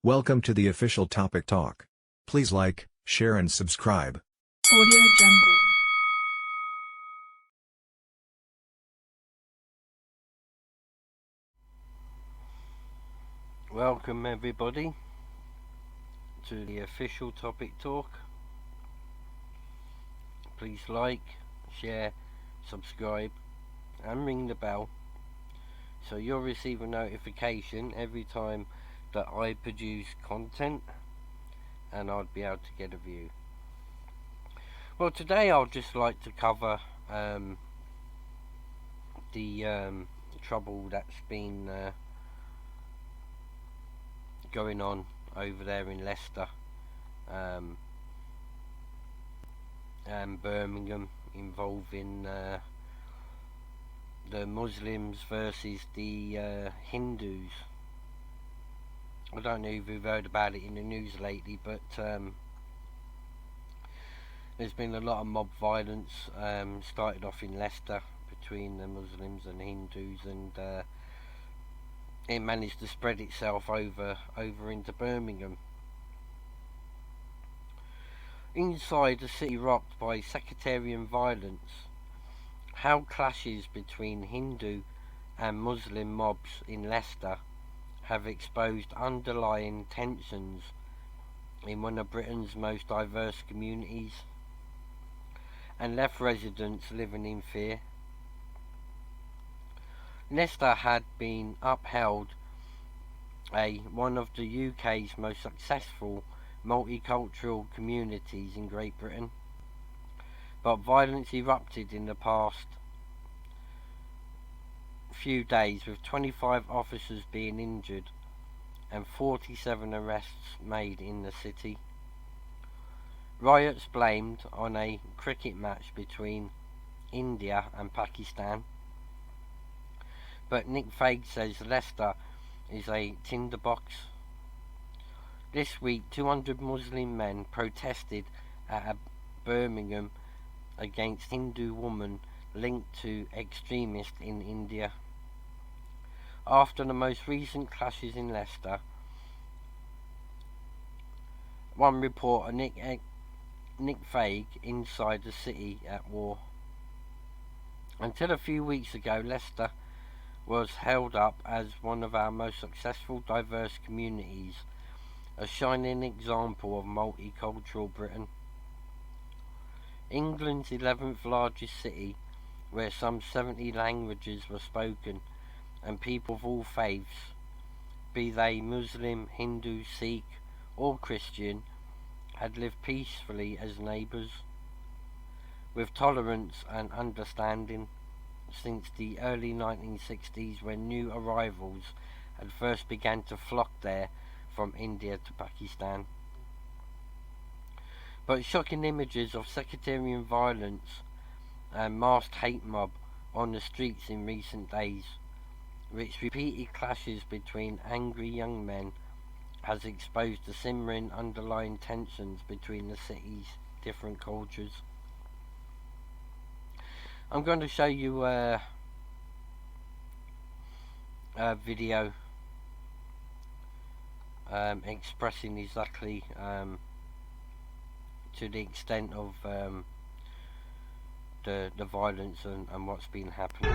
Welcome to the official Topic Talk. Please like, share and subscribe. Audio Jungle. Welcome everybody to the official Topic Talk. Please like, share, subscribe and ring the bell so you'll receive a notification every time that I produce content and I'll be able to get a view. Well, today I'll just like to cover the trouble that's been going on over there in Leicester and Birmingham, involving the Muslims versus the Hindus. I don't know if you've heard about it in the news lately, but there's been a lot of mob violence. Started off in Leicester between the Muslims and Hindus, and it managed to spread itself over into Birmingham. Inside, the city rocked by sectarian violence. How clashes between Hindu and Muslim mobs in Leicester have exposed underlying tensions in one of Britain's most diverse communities and left residents living in fear. Leicester had been upheld one of the UK's most successful multicultural communities in Great Britain, but violence erupted in the past few days, with 25 officers being injured and 47 arrests made in the city. Riots blamed on a cricket match between India and Pakistan, but Nick Faig says Leicester is a tinderbox. This week, 200 Muslim men protested at Birmingham against Hindu woman linked to extremists in India. After the most recent clashes in Leicester, one reporter, Nick Faig, inside the city at war. Until a few weeks ago, Leicester was held up as one of our most successful diverse communities, a shining example of multicultural Britain. England's 11th largest city, where some 70 languages were spoken and people of all faiths, be they Muslim, Hindu, Sikh or Christian, had lived peacefully as neighbours, with tolerance and understanding, since the early 1960s, when new arrivals had first begun to flock there from India to Pakistan. But shocking images of sectarian violence and masked hate mob on the streets in recent days, which repeated clashes between angry young men, has exposed the simmering underlying tensions between the city's different cultures. I'm going to show you a video expressing exactly to the extent of the violence and what's been happening.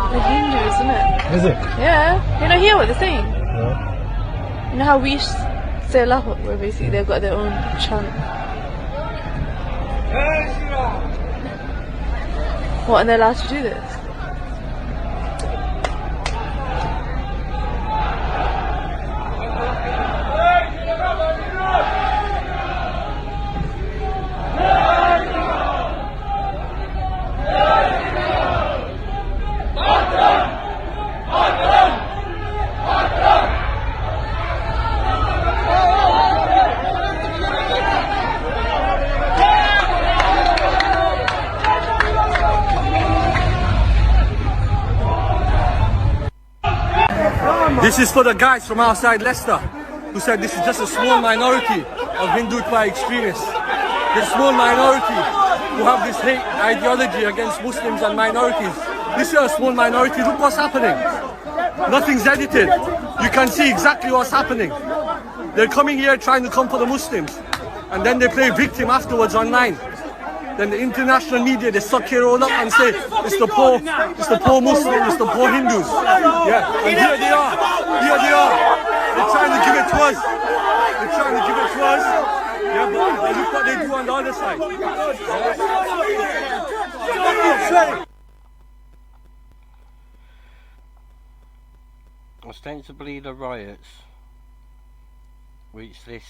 The Hindu, isn't it? Is it? Yeah. You know, hear what they're saying? Yeah. You know how we say Allah, where basically they've got their own chant. What, and they're allowed to do this? This is for the guys from outside Leicester who said this is just a small minority of Hindu extremists. The small minority who have this hate ideology against Muslims and minorities. This is a small minority. Look what's happening. Nothing's edited. You can see exactly what's happening. They're coming here trying to come for the Muslims, and then they play victim afterwards online. Then the international media, they suck it all up and say it's the poor Muslims, it's the poor Hindus. Yeah, and here they are. They're trying to give it to us. Yeah, but look what they do on the other side. Ostensibly the riots, which the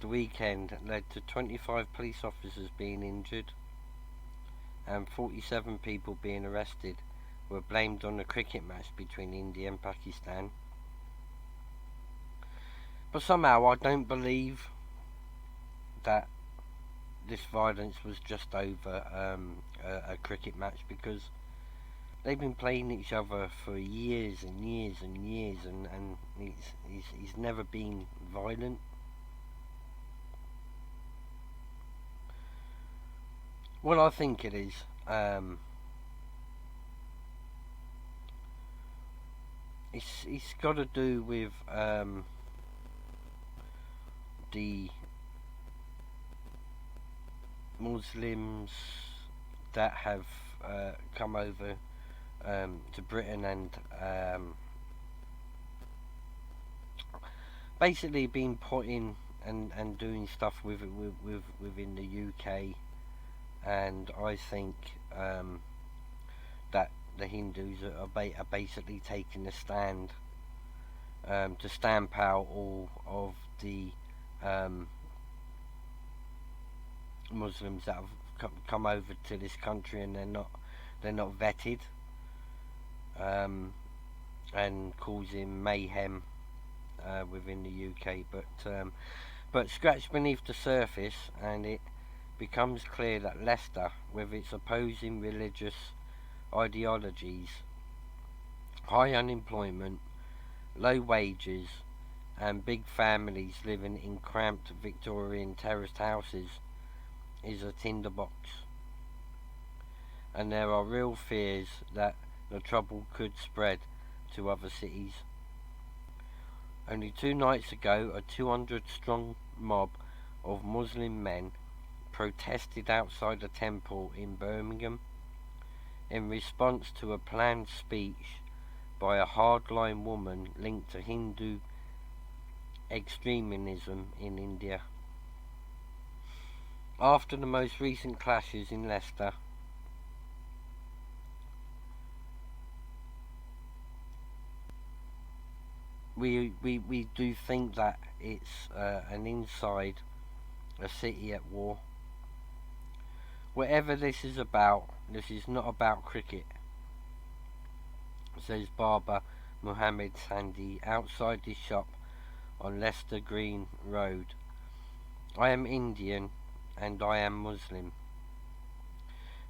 weekend led to 25 police officers being injured and 47 people being arrested, were blamed on a cricket match between India and Pakistan. But somehow I don't believe that this violence was just over a cricket match, because they've been playing each other for years and years and years, and he's never been violent. What I think it is, it's got to do with the Muslims that have come over to Britain and basically been putting and doing stuff within the UK. And I think that the Hindus are basically taking a stand to stamp out all of the Muslims that have come over to this country, and they're not vetted, and causing mayhem within the UK. But scratch beneath the surface, and it becomes clear that Leicester, with its opposing religious ideologies, high unemployment, low wages, and big families living in cramped Victorian terraced houses, is a tinderbox. And there are real fears that the trouble could spread to other cities. Only 2 nights ago, a 200-strong mob of Muslim men protested outside a temple in Birmingham in response to a planned speech by a hardline woman linked to Hindu extremism in India. After the most recent clashes in Leicester, we do think that it's an inside a city at war. Whatever this is not about cricket, says barber Muhammad Sandi outside his shop on Leicester Green Road. I am Indian and I am Muslim.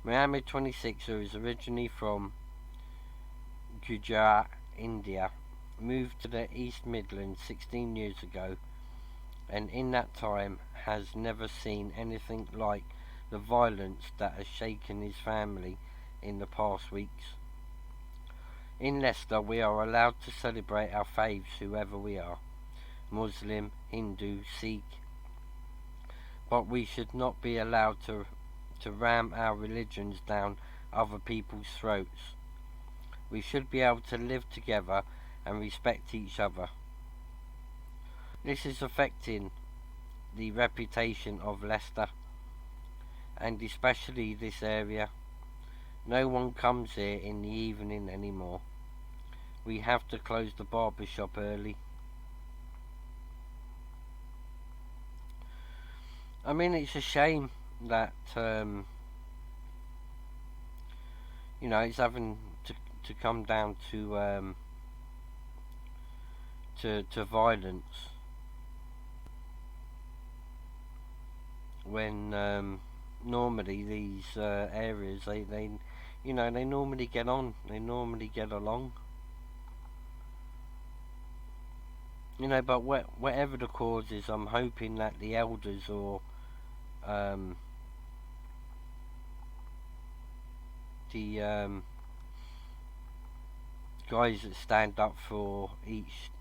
Muhammad, 26, who is originally from Gujarat, India, moved to the East Midlands 16 years ago, and in that time has never seen anything like the violence that has shaken his family in the past weeks. In Leicester, we are allowed to celebrate our faiths, whoever we are, Muslim, Hindu, Sikh, but we should not be allowed to ram our religions down other people's throats. We should be able to live together and respect each other. This is affecting the reputation of Leicester, and especially this area. No one comes here in the evening anymore. We have to close the barber shop early. I mean, it's a shame that it's having to come down to violence when normally these areas they normally get on, they normally get along. But whatever the cause is, I'm hoping that the elders or the guys that stand up for each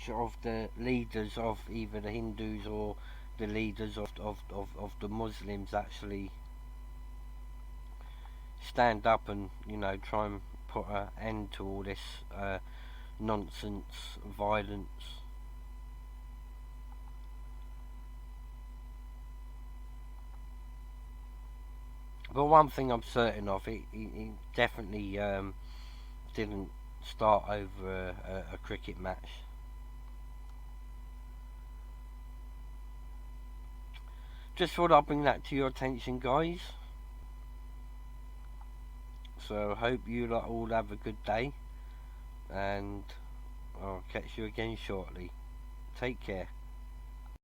of the leaders of either the Hindus or the leaders of the Muslims actually stand up and, you know, try and put an end to all this nonsense violence. But one thing I'm certain of, it definitely didn't start over a cricket match. Just thought I'd bring that to your attention, guys. So hope you lot all have a good day, and I'll catch you again shortly. Take care.